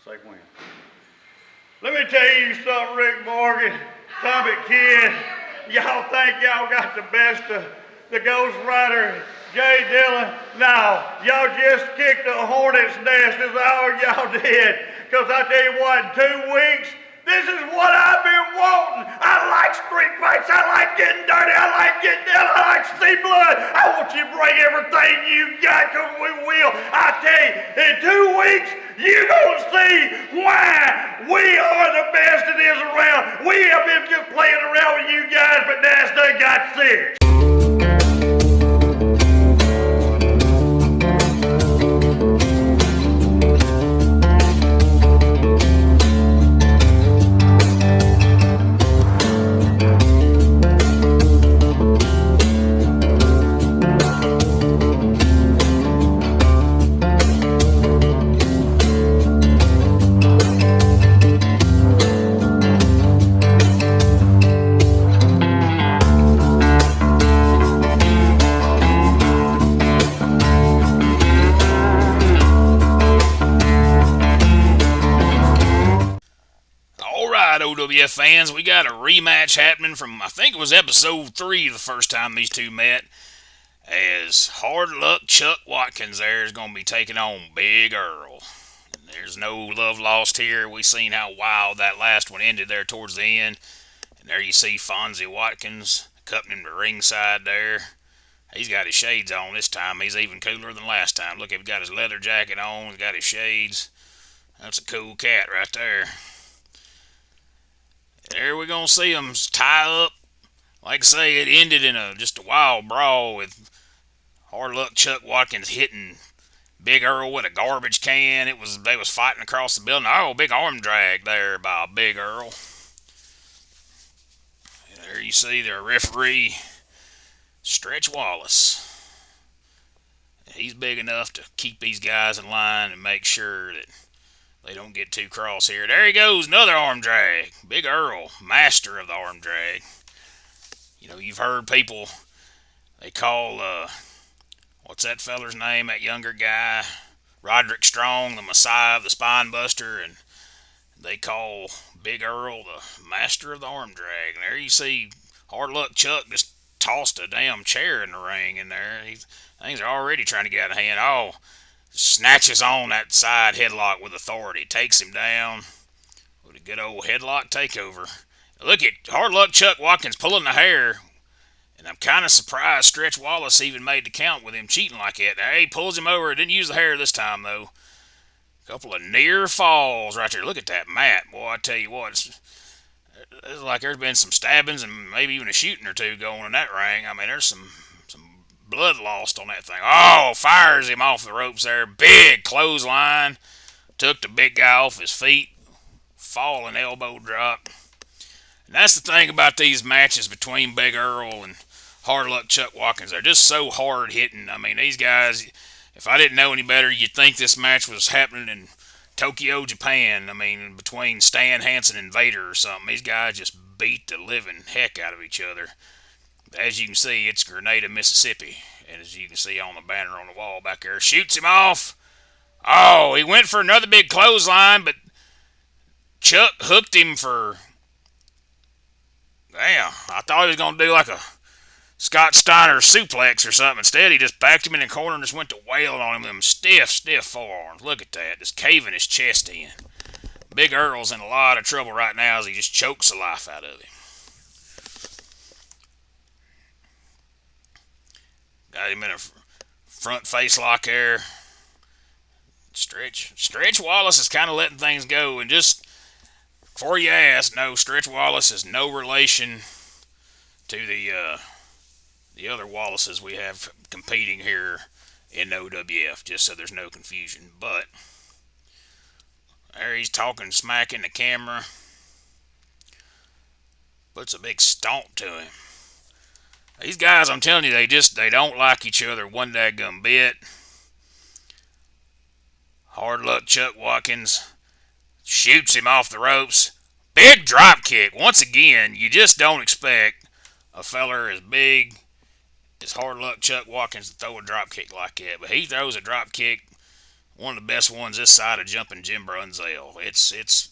Say when. Let me tell you something, Rick Morgan, Tommy Kidd. Y'all think y'all got the best of the Ghost Rider, Jay Dillon. No, y'all just kicked a hornet's nest is all y'all did. Because I tell you what, in 2 weeks, this is what I've been wanting. I like street fights. I like getting dirty. I like getting down. I like to see blood. I want you to bring everything you got, because we will. I tell you, in 2 weeks, you're going to see why we are the best it is around. We have been just playing around with you guys, but now they got serious. OWF fans, we got a rematch happening from, I think it was episode 3 the first time these two met, as Hard Luck Chuck Watkins there is going to be taking on Big Earl. And there's no love lost here. We seen how wild that last one ended there towards the end. And there you see Fonzie Watkins cutting him to ringside there. He's got his shades on this time. He's even cooler than last time. Look, he's got his leather jacket on. He's got his shades. That's a cool cat right there. There we're going to see them tie up. Like I say, it ended in just a wild brawl with Hard Luck Chuck Watkins hitting Big Earl with a garbage can. They was fighting across the building. Oh, big arm drag there by Big Earl. There you see their referee, Stretch Wallace. He's big enough to keep these guys in line and make sure that they don't get too cross here. There he goes, another arm drag. Big Earl, master of the arm drag. You know, you've heard people, they call, what's that feller's name, that younger guy? Roderick Strong, the Messiah of the Spine Buster, and they call Big Earl the master of the arm drag. And there you see Hard Luck Chuck just tossed a damn chair in the ring in there. Things are already trying to get out of hand. Oh, snatches on that side headlock with authority. Takes him down with a good old headlock takeover. Look at Hard Luck Chuck Watkins pulling the hair. And I'm kind of surprised Stretch Wallace even made the count with him cheating like that. Now, he pulls him over. Didn't use the hair this time, though. A couple of near falls right there. Look at that mat. Boy, I tell you what. It's like there's been some stabbings and maybe even a shooting or two going in that ring. I mean, there's some blood lost on that thing. Oh, fires him off the ropes there. Big clothesline. Took the big guy off his feet. Falling elbow drop. And that's the thing about these matches between Big Earl and Hard Luck Chuck Watkins. They're just so hard hitting. I mean, these guys, if I didn't know any better, you'd think this match was happening in Tokyo, Japan. I mean, between Stan Hansen and Vader or something. These guys just beat the living heck out of each other. As you can see, it's Grenada, Mississippi. And as you can see on the banner on the wall back there, shoots him off. Oh, he went for another big clothesline, but Chuck hooked him for... Damn, I thought he was going to do like a Scott Steiner suplex or something. Instead, he just backed him in the corner and just went to wailing on him with them stiff forearms. Look at that, just caving his chest in. Big Earl's in a lot of trouble right now as he just chokes the life out of him. Got him in a front face lock there. Stretch Wallace is kind of letting things go. And just before you ask, no, Stretch Wallace is no relation to the other Wallaces we have competing here in OWF, just so there's no confusion. But there he's talking smack in the camera. Puts a big stomp to him. These guys, I'm telling you, they don't like each other one daggum bit. Hard Luck Chuck Watkins shoots him off the ropes. Big drop kick. Once again, you just don't expect a feller as big as Hard Luck Chuck Watkins to throw a drop kick like that. But he throws a drop kick one of the best ones this side of jumping Jim Brunzell. It's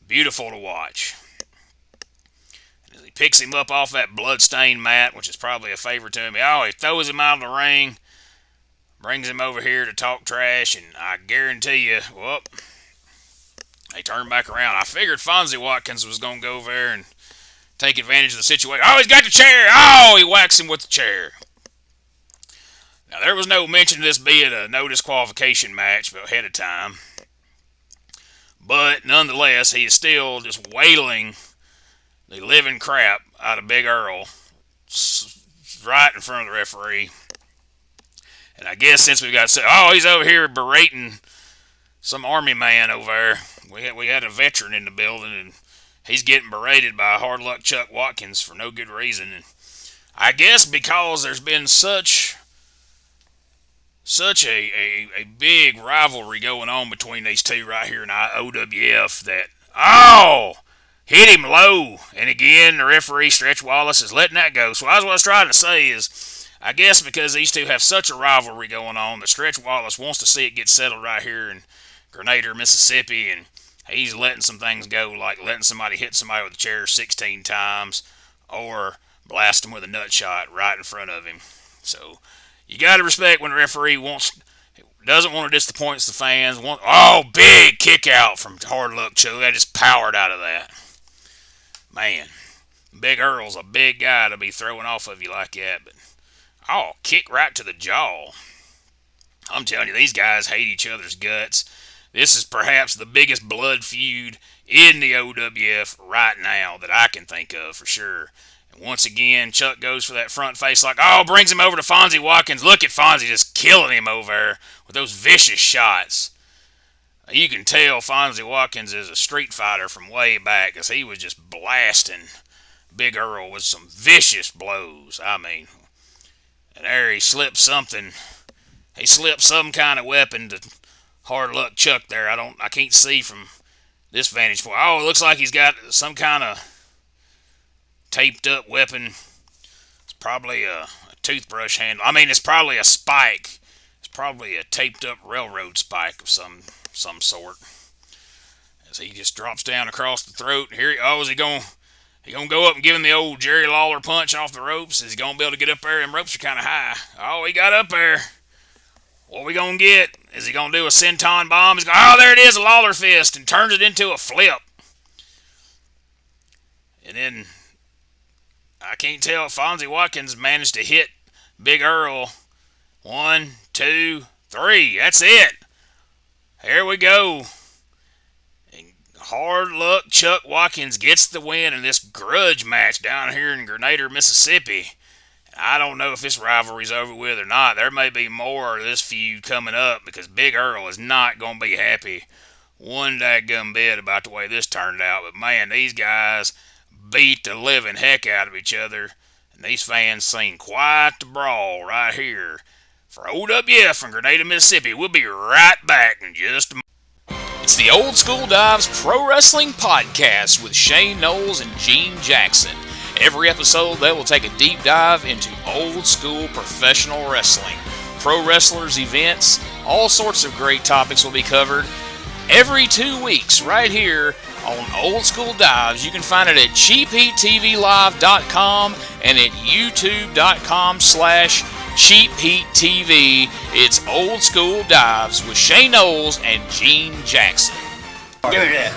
beautiful to watch. And as he picks him up off that bloodstained mat, which is probably a favor to him, he throws him out of the ring, brings him over here to talk trash, and I guarantee you, they turned back around. I figured Fonzie Watkins was going to go over there and take advantage of the situation. Oh, he's got the chair. Oh, he whacks him with the chair. Now, there was no mention of this being a no disqualification match ahead of time. But nonetheless, he is still just wailing the living crap out of Big Earl right in front of the referee. And I guess since we've got to say, he's over here berating some army man over there. We had a veteran in the building, and he's getting berated by hard luck Chuck Watkins for no good reason. And I guess because there's been such a big rivalry going on between these two right here in OWF that, hit him low. And again, the referee, Stretch Wallace, is letting that go. So what I was trying to say is, I guess because these two have such a rivalry going on, that Stretch Wallace wants to see it get settled right here in Grenada, Mississippi, and he's letting some things go, like letting somebody hit somebody with a chair 16 times or blast him with a nut shot right in front of him. So you got to respect when the referee doesn't want to disappoint the fans. Big kick out from Hard Luck Chuck. That just powered out of that. Man, Big Earl's a big guy to be throwing off of you like that, but kick right to the jaw. I'm telling you, these guys hate each other's guts. This is perhaps the biggest blood feud in the OWF right now that I can think of for sure. And once again, Chuck goes for that front face brings him over to Fonzie Watkins. Look at Fonzie just killing him over there with those vicious shots. You can tell Fonzie Watkins is a street fighter from way back, because he was just blasting Big Earl with some vicious blows. I mean, and there he slipped something. He slipped some kind of weapon to Hard Luck Chuck there. I can't see from this vantage point. It looks like he's got some kind of taped up weapon. It's probably a toothbrush handle. I mean, it's probably a spike. It's probably a taped up railroad spike of some sort. As he just drops down across the throat. Here, is he going to go up and give him the old Jerry Lawler punch off the ropes? Is he going to be able to get up there? Them ropes are kind of high. He got up there. What we going to get? Is he going to do a senton bomb? There it is, a Lawler fist, and turns it into a flip. And then, I can't tell if Fonzie Watkins managed to hit Big Earl. 1, 2, 3. That's it. Here we go. And Hard Luck Chuck Watkins gets the win in this grudge match down here in Grenada, Mississippi. I don't know if this rivalry's over with or not. There may be more of this feud coming up, because Big Earl is not going to be happy one daggum bit about the way this turned out. But man, these guys beat the living heck out of each other, and these fans seen quite the brawl right here for OWF from Grenada, Mississippi. We'll be right back in just a moment. It's the Old School Dives Pro Wrestling Podcast with Shane Knowles and Gene Jackson. Every episode, they will take a deep dive into old school professional wrestling. Pro wrestlers, events, all sorts of great topics will be covered every 2 weeks right here on Old School Dives. You can find it at cheapheattvlive.com and at youtube.com/cheapheattv. It's Old School Dives with Shane Knowles and Gene Jackson. Give me that.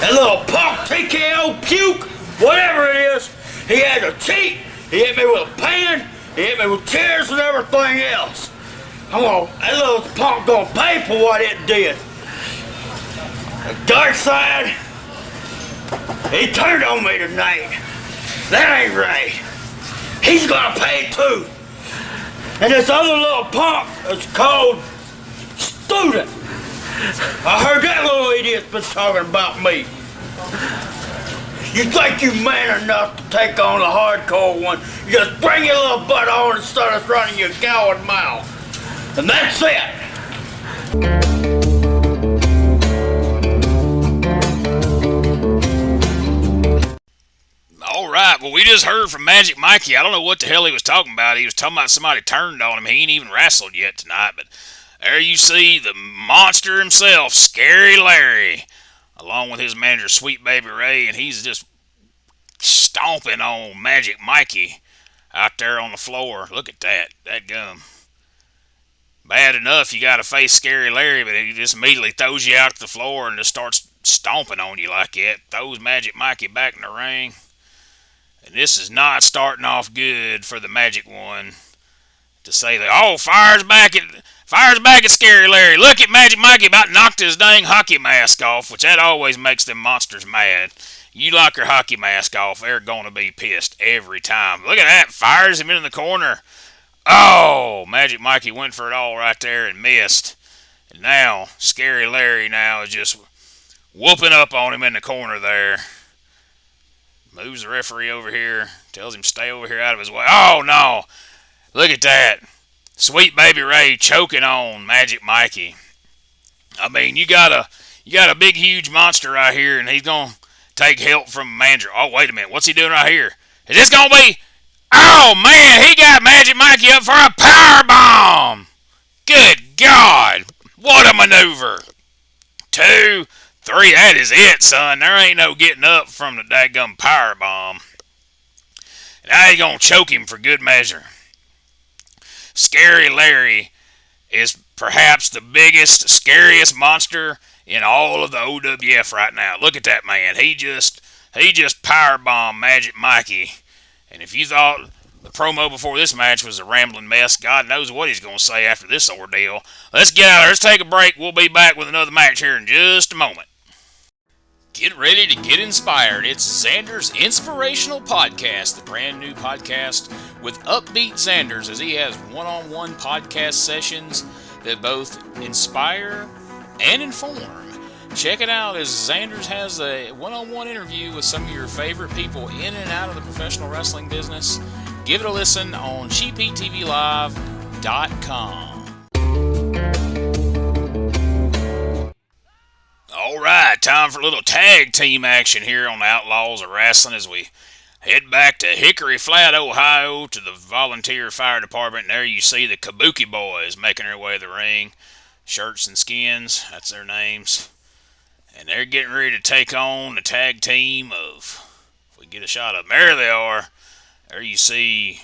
That little punk TKO puke, whatever it is, he had to cheat. He hit me with a pan, he hit me with chairs and everything else. That little punk gonna pay for what it did. The dark side, he turned on me tonight. That ain't right. He's gonna pay too. And this other little punk is called Student. I heard that little idiot's been talking about me. You think you man enough to take on a hardcore one, you just bring your little butt on and start us running your gallon mouth. And that's it. All right, well, we just heard from Magic Mikey. I don't know what the hell he was talking about. He was talking about somebody turned on him. He ain't even wrestled yet tonight, but There you see the monster himself, Scary Larry, along with his manager, Sweet Baby Ray, and he's just stomping on Magic Mikey out there on the floor. Look at that gum. Bad enough you got to face Scary Larry, but he just immediately throws you out to the floor and just starts stomping on you like that. Throws Magic Mikey back in the ring. And this is not starting off good for the Magic One to say that, oh, fires back at Scary Larry. Look at Magic Mikey about knocked his dang hockey mask off, which that always makes them monsters mad. You knock your hockey mask off, they're going to be pissed every time. Look at that, fires him in the corner. Oh, Magic Mikey went for it all right there and missed. And now, Scary Larry now is just whooping up on him in the corner there. Moves the referee over here, tells him stay over here out of his way. Oh, no. Look at that. Sweet Baby Ray choking on Magic Mikey. I mean, you got a big, huge monster right here, and he's going to take help from a manager. Oh, wait a minute. What's he doing right here? Is this going to be... Oh, man, he got Magic Mikey up for a power bomb. Good God. What a maneuver. 2, 3, that is it, son. There ain't no getting up from the daggum power bomb. Now he's going to choke him for good measure. Scary Larry is perhaps the biggest, scariest monster in all of the OWF right now. Look at that man. He just powerbombed Magic Mikey. And if you thought the promo before this match was a rambling mess, God knows what he's going to say after this ordeal. Let's get out of there. Let's take a break. We'll be back with another match here in just a moment. Get ready to get inspired. It's Xander's Inspirational Podcast, the brand new podcast with Upbeat Xanders, as he has one-on-one podcast sessions that both inspire and inform. Check it out as Xanders has a one-on-one interview with some of your favorite people in and out of the professional wrestling business. Give it a listen on GPTVLive.com. Alright, time for a little tag team action here on the Outlaws of Wrasslin as we head back to Hickory Flat, Ohio to the volunteer fire department. And there you see the Kabuki Boys making their way to the ring. Shirts and Skins, that's their names. And they're getting ready to take on the tag team of, if we get a shot of them, there they are. There you see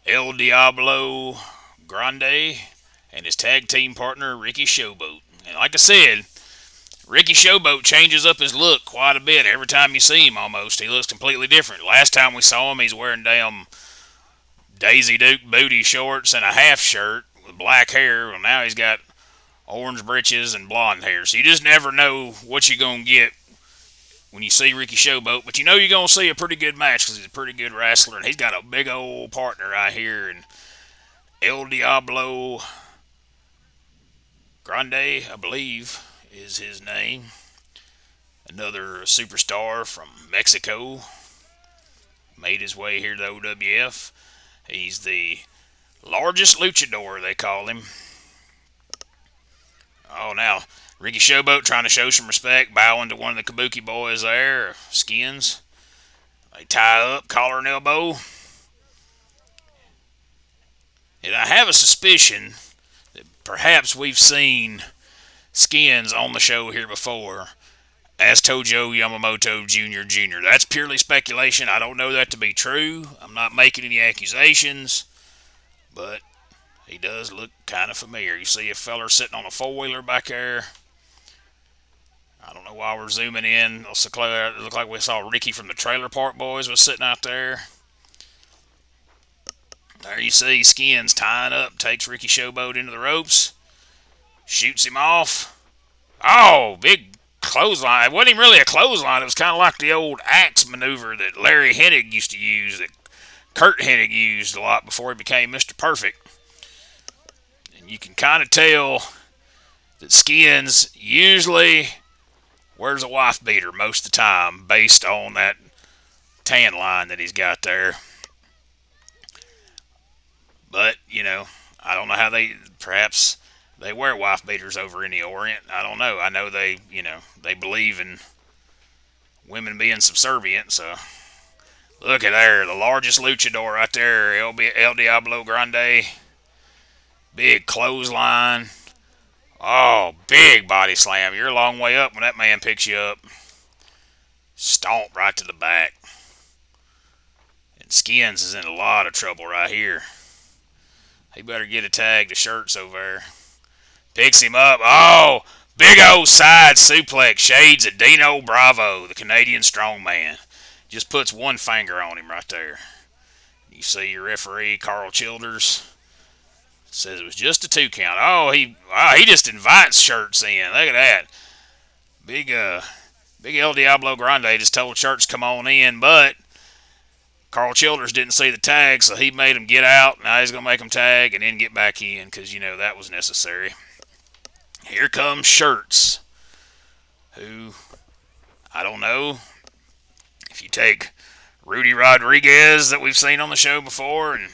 El Diablo Grande and his tag team partner, Ricky Showboat. And like I said, Ricky Showboat changes up his look quite a bit every time you see him almost. He looks completely different. Last time we saw him, he's wearing damn Daisy Duke booty shorts and a half shirt with black hair. Well, now he's got orange breeches and blonde hair. So you just never know what you're going to get when you see Ricky Showboat. But you know you're going to see a pretty good match because he's a pretty good wrestler. And he's got a big old partner right here. And El Diablo Grande, I believe, is his name. Another superstar from Mexico. Made his way here to the OWF. He's the largest luchador, they call him. Oh, now, Ricky Showboat trying to show some respect, bowing to one of the Kabuki Boys there, Skins. They tie up, collar and elbow. And I have a suspicion that perhaps we've seen Skins on the show here before as Tojo Yamamoto Jr. That's purely speculation. I don't know that to be true. I'm not making any accusations, but he does look kind of familiar. You see a feller sitting on a four-wheeler back there. I don't know why we're zooming in. It looked like we saw Ricky from the Trailer Park Boys was sitting out there. There you see Skins tying up, takes Ricky Showboat into the ropes, shoots him off. Oh, big clothesline. It wasn't even really a clothesline. It was kind of like the old axe maneuver that Larry Hennig used to use, that Kurt Hennig used a lot before he became Mr. Perfect. And you can kind of tell that Skins usually wears a wife beater most of the time based on that tan line that he's got there. But, you know, I don't know how perhaps they wear wife beaters over in the Orient. I don't know. I know they believe in women being subservient, so look at there, the largest luchador right there, El Diablo Grande. Big clothesline. Oh, big body slam. You're a long way up when that man picks you up. Stomp right to the back. And Skins is in a lot of trouble right here. He better get a tag to Shirts over there. Picks him up. Oh, big old side suplex. Shades of Dino Bravo, the Canadian strongman. Just puts one finger on him right there. You see your referee, Carl Childers, says it was just a 2 count. Oh, he just invites Shirts in. Look at that. Big El Diablo Grande just told Shirts come on in, but Carl Childers didn't see the tag, so he made him get out. Now he's going to make him tag and then get back in because, that was necessary. Here comes Shirts, who, I don't know, if you take Rudy Rodriguez that we've seen on the show before and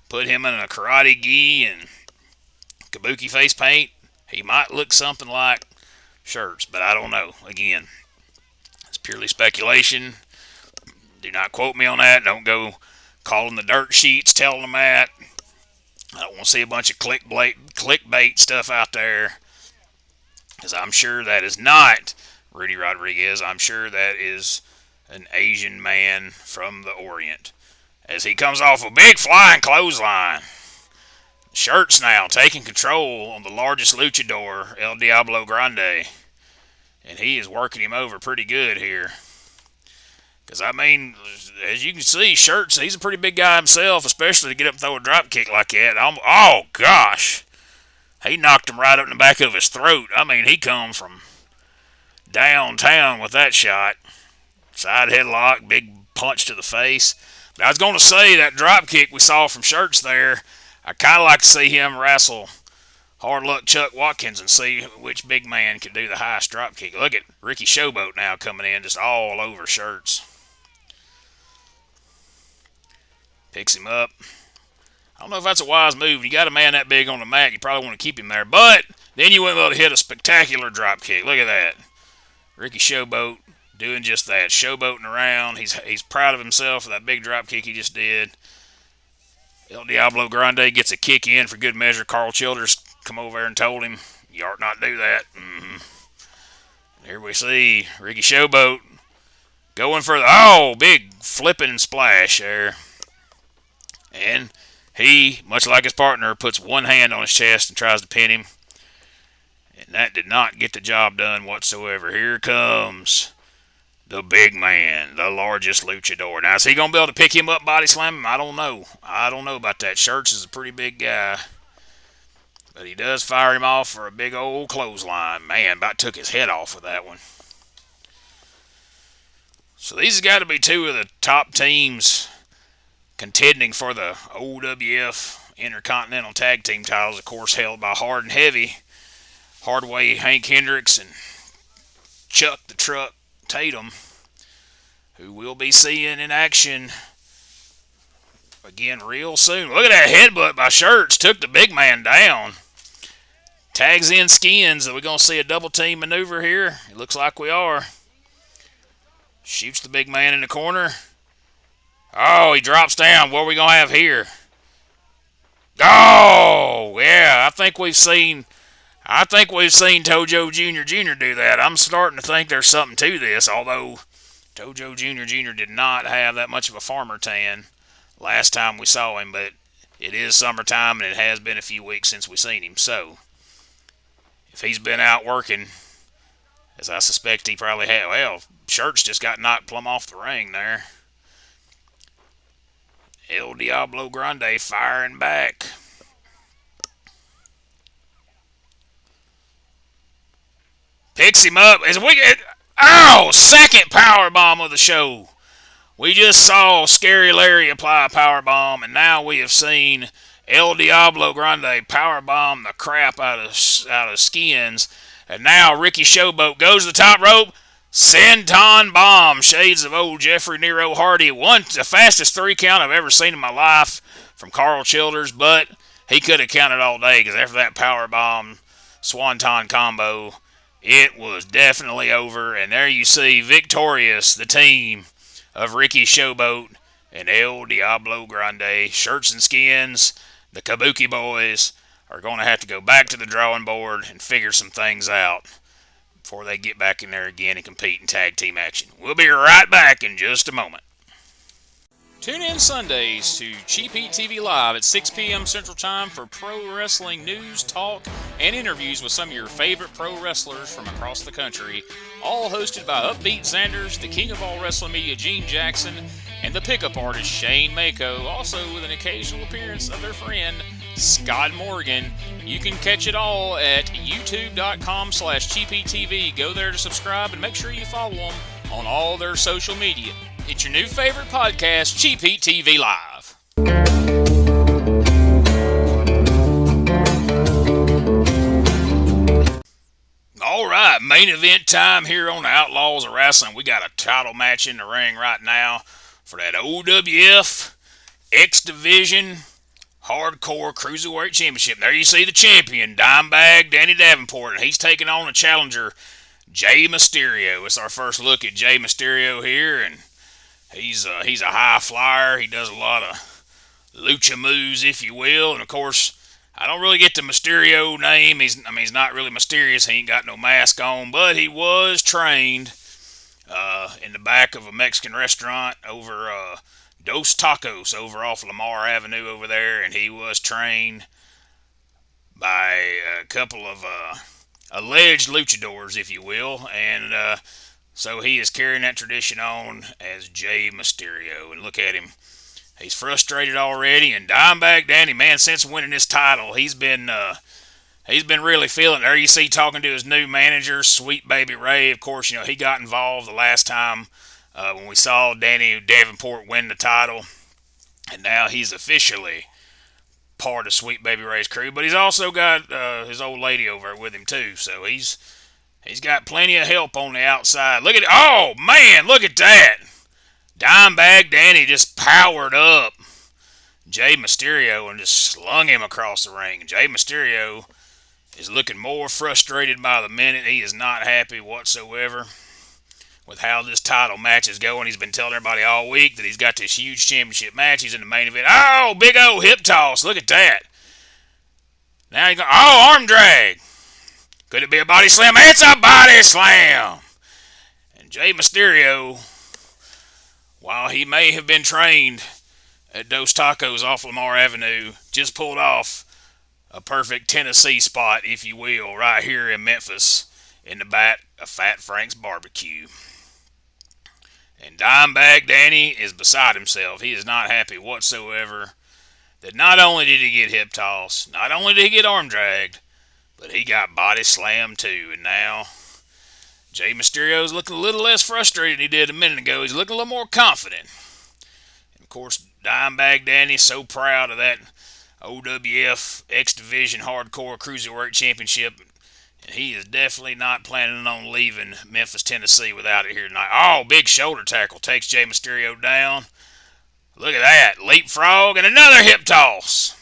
put him in a karate gi and kabuki face paint, he might look something like Shirts, but I don't know. Again, it's purely speculation. Do not quote me on that. Don't go calling the dirt sheets, telling them that. I don't want to see a bunch of clickbait stuff out there, because I'm sure that is not Rudy Rodriguez. I'm sure that is an Asian man from the Orient. As he comes off a big flying clothesline. Shirts now taking control on the largest luchador, El Diablo Grande. And he is working him over pretty good here. Because, as you can see, Shirts, he's a pretty big guy himself, especially to get up and throw a drop kick like that. Oh, gosh. He knocked him right up in the back of his throat. He come from downtown with that shot. Side headlock, big punch to the face. But I was going to say, that drop kick we saw from Shirts there, I kind of like to see him wrestle Hard Luck Chuck Watkins and see which big man can do the highest drop kick. Look at Ricky Showboat now coming in just all over Shirts. Picks him up. I don't know if that's a wise move. You got a man that big on the mat, you probably want to keep him there. But then you went able to hit a spectacular drop kick. Look at that. Ricky Showboat doing just that, showboating around. He's proud of himself for that big drop kick he just did. El Diablo Grande gets a kick in for good measure. Carl Childers come over there and told him, you ought not do that. Here we see Ricky Showboat going for the, big flipping splash there. And he, much like his partner, puts one hand on his chest and tries to pin him. And that did not get the job done whatsoever. Here comes the big man, the largest luchador. Now, is he going to be able to pick him up, body slam him? I don't know. I don't know about that. Shirts is a pretty big guy. But he does fire him off for a big old clothesline. Man, about took his head off with that one. So these have got to be two of the top teams contending for the OWF Intercontinental Tag Team titles, of course, held by Hard and Heavy. Hardway Hank Hendricks and Chuck the Truck Tatum, who we'll be seeing in action again real soon. Look at that headbutt by Shirts. Took the big man down. Tags in Skins. Are we going to see a double team maneuver here? It looks like we are. Shoots the big man in the corner. Oh, he drops down. What are we going to have here? Oh, yeah. I think we've seen Tojo Jr. do that. I'm starting to think there's something to this, although Tojo Jr. did not have that much of a farmer tan last time we saw him, but it is summertime and it has been a few weeks since we've seen him. So, if he's been out working, as I suspect he probably had, well, Shirts just got knocked plumb off the ring there. El Diablo Grande firing back. Picks him up. Second power bomb of the show. We just saw Scary Larry apply a power bomb, and now we have seen El Diablo Grande power bomb the crap out of Skins. And now Ricky Showboat goes to the top rope. Senton bomb. Shades of old Jeffrey Nero Hardy. The fastest 3 count I've ever seen in my life from Carl Childers, but he could have counted all day because after that power bomb swanton combo, it was definitely over. And there you see victorious the team of Ricky Showboat and El Diablo Grande. Shirts and Skins, the Kabuki Boys, are going to have to go back to the drawing board and figure some things out before they get back in there again and compete in tag team action. We'll be right back in just a moment. Tune in Sundays to Cheap Heat TV Live at 6 p.m. Central Time for pro wrestling news, talk, and interviews with some of your favorite pro wrestlers from across the country, all hosted by Upbeat Xanders, the king of all wrestling media, Gene Jackson, and the pickup artist, Shane Mako, also with an occasional appearance of their friend, Scott Morgan. You can catch it all at youtube.com/cheapheattv. Go there to subscribe and make sure you follow them on all their social media. It's your new favorite podcast, Cheap Heat TV Live. All right, main event time here on the Outlaws of Wrasslin. We got a title match in the ring right now for that OWF X Division Hardcore Cruiserweight Championship. There you see the champion, Dimebag Danny Davenport, and he's taking on the challenger, Jey Mysterio. It's our first look at Jey Mysterio here, and he's a high flyer. He does a lot of lucha moves, if you will. And, of course, I don't really get the Mysterio name. He's not really mysterious. He ain't got no mask on. But he was trained in the back of a Mexican restaurant over Dos Tacos over off Lamar Avenue over there. And he was trained by a couple of alleged luchadors, if you will. And so he is carrying that tradition on as Jey Mysterio. And look at him. He's frustrated already. And Dimebag Danny, man, since winning this title, he's been really feeling it. There you see talking to his new manager, Sweet Baby Ray. Of course, you know, he got involved the last time when we saw Danny Davenport win the title. And now he's officially part of Sweet Baby Ray's crew. But he's also got his old lady over there with him, too. So he's got plenty of help on the outside. Look at it. Oh, man, look at that. Dimebag Danny just powered up Jey Mysterio and just slung him across the ring. Jey Mysterio is looking more frustrated by the minute. He is not happy whatsoever with how this title match is going. He's been telling everybody all week that he's got this huge championship match. He's in the main event. Oh, big old hip toss. Look at that. Now he's going, oh, arm drag. Could it be a body slam? It's a body slam. And Jey Mysterio, while he may have been trained at Dos Tacos off Lamar Avenue, just pulled off a perfect Tennessee spot, if you will, right here in Memphis in the back of Fat Frank's Barbecue. And Dimebag Danny is beside himself. He is not happy whatsoever that not only did he get hip tossed, not only did he get arm dragged, but he got body slammed too. And now Jey Mysterio's looking a little less frustrated than he did a minute ago. He's looking a little more confident. And of course, Dimebag Danny's so proud of that OWF X Division Hardcore Cruiserweight Championship. And he is definitely not planning on leaving Memphis, Tennessee without it here tonight. Oh, big shoulder tackle takes Jey Mysterio down. Look at that. Leapfrog and another hip toss.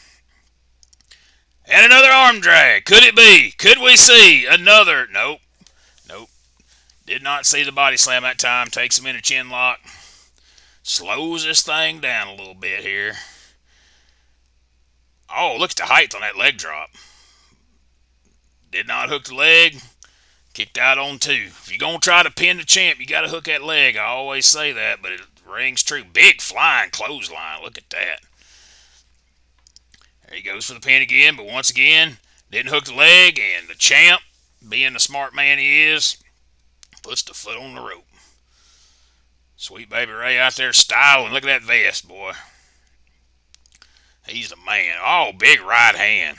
And another arm drag. Could it be? Could we see another? Nope. Did not see the body slam that time. Takes him in a chin lock. Slows this thing down a little bit here. Oh, look at the height on that leg drop. Did not hook the leg. Kicked out on two. If you're going to try to pin the champ, you got to hook that leg. I always say that, but it rings true. Big flying clothesline. Look at that. There he goes for the pin again, but once again, didn't hook the leg, and the champ, being the smart man he is, puts the foot on the rope. Sweet Baby Ray out there styling. Look at that vest, boy. He's the man. Oh, big right hand.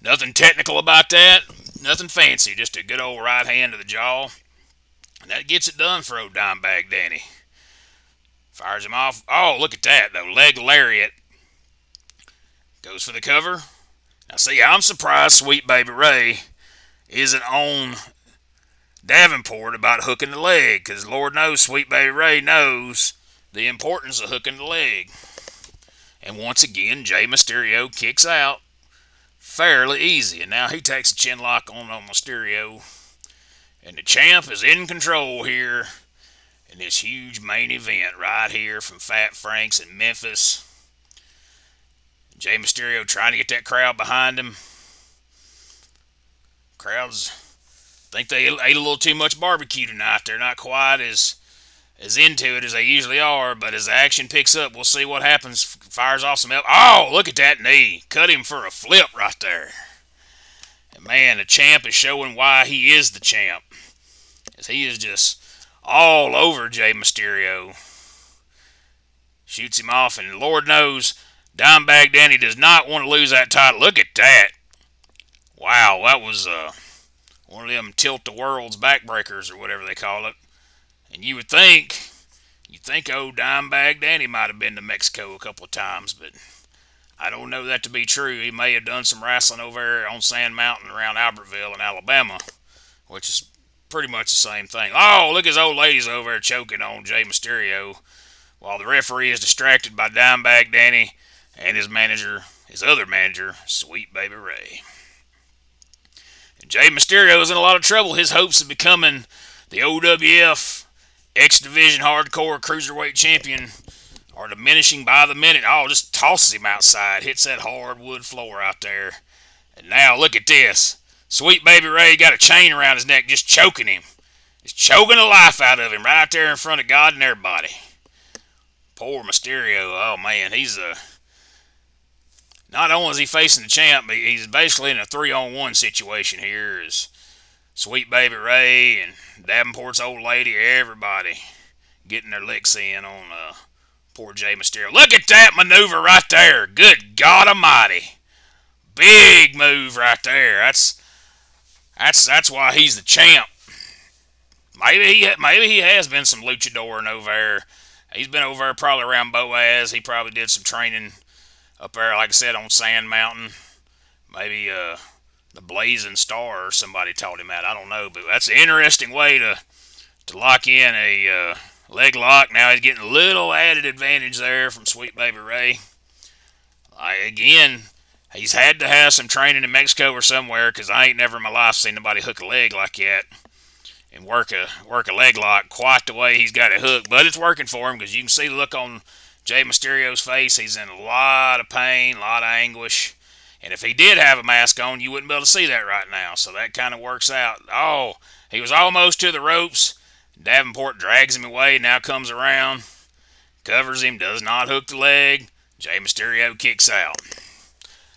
Nothing technical about that. Nothing fancy. Just a good old right hand to the jaw. And that gets it done for old Dimebag Danny. Fires him off. Oh, look at that, though. Leg lariat. Goes for the cover. Now, see, I'm surprised Sweet Baby Ray isn't on Davenport about hooking the leg, because Lord knows Sweet Baby Ray knows the importance of hooking the leg. And once again, Jey Mysterio kicks out fairly easy, and now he takes a chin lock on Mysterio, and the champ is in control here in this huge main event right here from Fat Frank's in Memphis. Jay Mysterio trying to get that crowd behind him. Crowds think they ate a little too much barbecue tonight. They're not quite as into it as they usually are, but as the action picks up, we'll see what happens. Fires off some help. Oh, look at that knee. Cut him for a flip right there. And man, the champ is showing why he is the champ. As he is just all over Jay Mysterio. Shoots him off, and Lord knows Dimebag Danny does not want to lose that title. Look at that. Wow, that was one of them tilt-the-world's backbreakers or whatever they call it. And you'd think old Dimebag Danny might have been to Mexico a couple of times, but I don't know that to be true. He may have done some wrestling over there on Sand Mountain around Albertville in Alabama, which is pretty much the same thing. Oh, look, his old lady's over there choking on Jay Mysterio while the referee is distracted by Dimebag Danny and his other manager, Sweet Baby Ray. And Jay Mysterio is in a lot of trouble. His hopes of becoming the OWF X Division Hardcore Cruiserweight Champion are diminishing by the minute. Oh, just tosses him outside. Hits that hardwood floor out there. And now look at this. Sweet Baby Ray got a chain around his neck just choking him. Just choking the life out of him right out there in front of God and everybody. Poor Mysterio. Oh, man. He's not only is he facing the champ, but he's basically in a 3-on-1 situation here. As Sweet Baby Ray and Davenport's old lady, everybody getting their licks in on poor Jay Mysterio. Look at that maneuver right there. Good God Almighty. Big move right there. That's why he's the champ. Maybe he has been some luchadoring over there. He's been over there probably around Boaz. He probably did some training up there, like I said, on Sand Mountain. Maybe the Blazing Star or somebody taught him that. I don't know, but that's an interesting way to lock in a leg lock. Now he's getting a little added advantage there from Sweet Baby Ray. Again, he's had to have some training in Mexico or somewhere, because I ain't never in my life seen nobody hook a leg like that and work a leg lock quite the way he's got it hooked. But it's working for him, because you can see the look on Jay Mysterio's face. He's in a lot of pain, a lot of anguish. And if he did have a mask on, you wouldn't be able to see that right now. So that kind of works out. Oh, he was almost to the ropes. Davenport drags him away, now comes around, covers him, does not hook the leg. Jay Mysterio kicks out.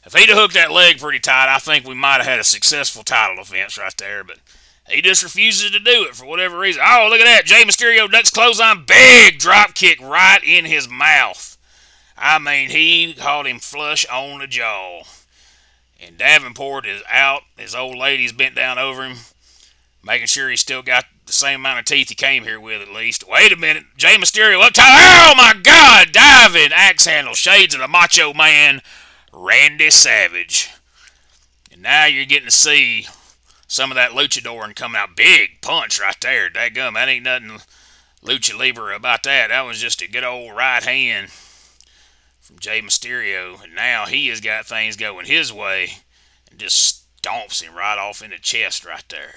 If he'd have hooked that leg pretty tight, I think we might have had a successful title defense right there. But he just refuses to do it for whatever reason. Oh, look at that. Jay Mysterio ducks clothesline. Big drop kick right in his mouth. I mean, he caught him flush on the jaw. And Davenport is out. His old lady's bent down over him, making sure he's still got the same amount of teeth he came here with at least. Wait a minute. Jay Mysterio up top. Oh, my God. Diving axe handle. Shades of the Macho Man, Randy Savage. And now you're getting to see some of that luchadoring coming out. Big punch right there. Dadgum, that ain't nothing lucha libre about that. That was just a good old right hand from Jay Mysterio. And now he has got things going his way and just stomps him right off in the chest right there.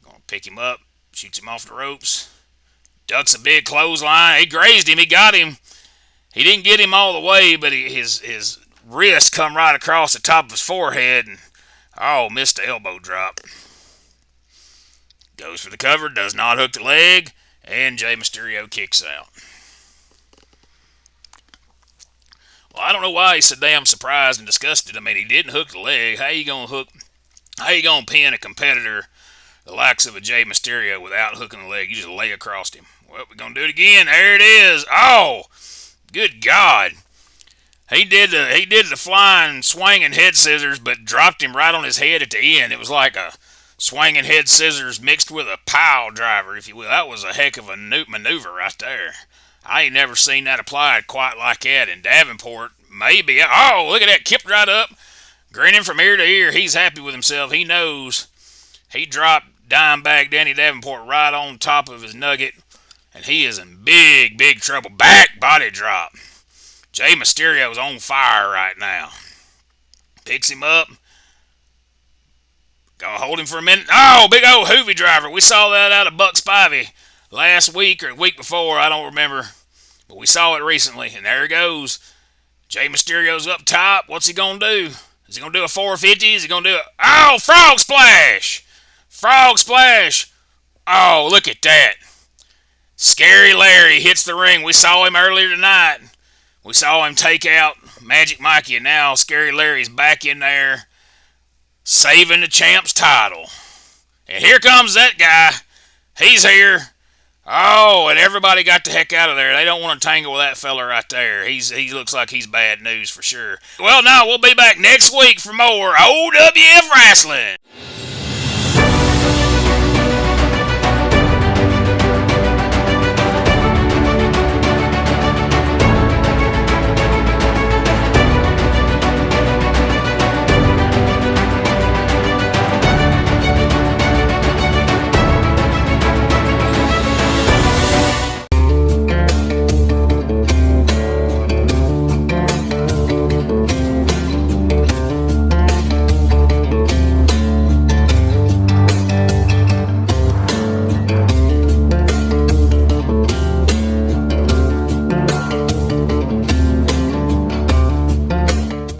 Gonna pick him up, shoots him off the ropes, ducks a big clothesline. He grazed him. He got him. He didn't get him all the way, but his wrist come right across the top of his forehead, and missed the elbow drop. Goes for the cover, does not hook the leg, and Jay Mysterio kicks out. Well, I don't know why he's so damn surprised and disgusted. I mean, he didn't hook the leg. How you gonna pin a competitor the likes of a Jay Mysterio without hooking the leg? You just lay across him. Well, we're gonna do it again. There it is. Oh, good God. He did the flying, swinging head scissors, but dropped him right on his head at the end. It was like a swinging head scissors mixed with a pile driver, if you will. That was a heck of a maneuver right there. I ain't never seen that applied quite like that. And Davenport, maybe. Oh, look at that. Kipped right up. Grinning from ear to ear. He's happy with himself. He knows he dropped Dimebag Danny Davenport right on top of his nugget. And he is in big, big trouble. Back body drop. Jay Mysterio is on fire right now. Picks him up. Gonna hold him for a minute. Oh, big old hoovy driver. We saw that out of Buck Spivey last week or the week before. I don't remember. But we saw it recently. And there he goes. Jay Mysterio's up top. What's he gonna do? Is he gonna do a 450? Is he gonna do a... Oh, frog splash! Frog splash! Oh, look at that. Scary Larry hits the ring. We saw him earlier tonight. We saw him take out Magic Mikey, and now Scary Larry's back in there saving the champ's title. And here comes that guy. He's here. Oh, and everybody got the heck out of there. They don't want to tangle with that fella right there. He looks like he's bad news for sure. Well, now we'll be back next week for more OWF Wrasslin.